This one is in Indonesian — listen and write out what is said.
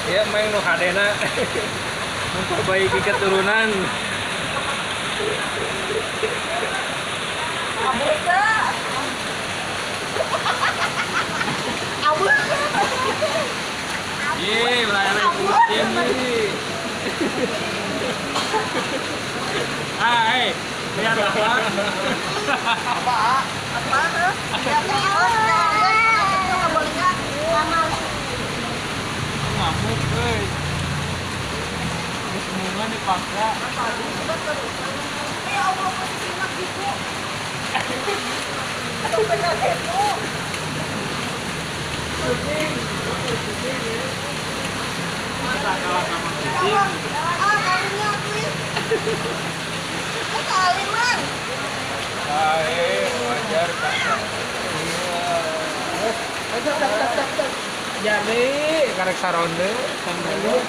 Ya main nu hadena memperbaiki keturunan. Ye, melayani kucing nih. Lihat apa? Ngamuk, semuanya dipaksa. Masa kalah sama kucing? Wajar Kak. Jadi karek saronde sambil